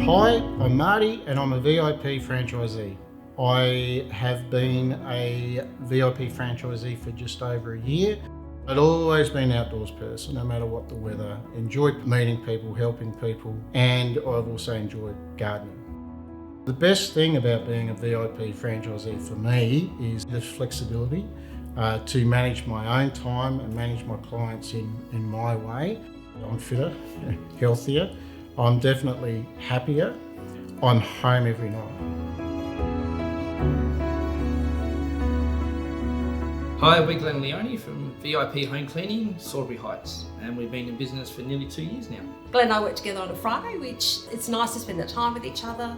Hi, I'm Marty and I'm a V.I.P franchisee. I have been a V.I.P franchisee for just over a year. I've always been an outdoors person, no matter what the weather. Enjoyed meeting people, helping people, and I've also enjoyed gardening. The best thing about being a V.I.P franchisee for me is the flexibility to manage my own time and manage my clients in my way. I'm fitter, healthier. I'm definitely happier. I'm home every night. Hi, we're Glenn Leone from V.I.P Home Cleaning, Salisbury Heights, and we've been in business for nearly 2 years now. Glenn and I work together on a Friday, which it's nice to spend that time with each other.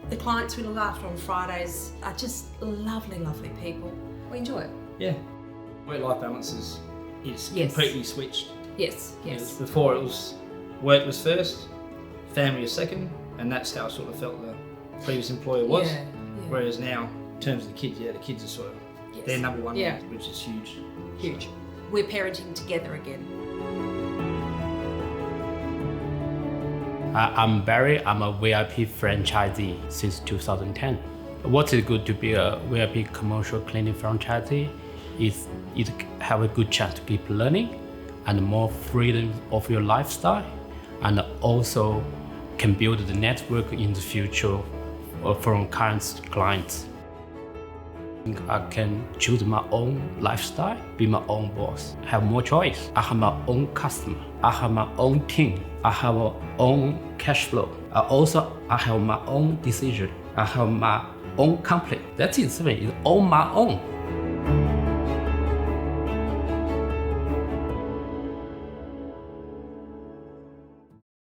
The clients we look after on Fridays are just lovely, lovely people. We enjoy it. Yeah, work-life balance is Yes. completely switched. Yes, yes. Before it was work was first, family was second, and that's how I sort of felt the previous employer was. Yeah. Whereas now, in terms of the kids are sort of their number one, Yeah. which is huge. Huge. We're parenting together again. I'm Barry. I'm a VIP franchisee since 2010. What is good to be a VIP commercial cleaning franchisee is you have a good chance to keep learning and more freedom of your lifestyle, and also can build the network in the future from current clients. I can choose my own lifestyle, be my own boss, have more choice. I have my own customer, I have my own team, I have my own cash flow. I have my own decision, I have my own company. That is all my own.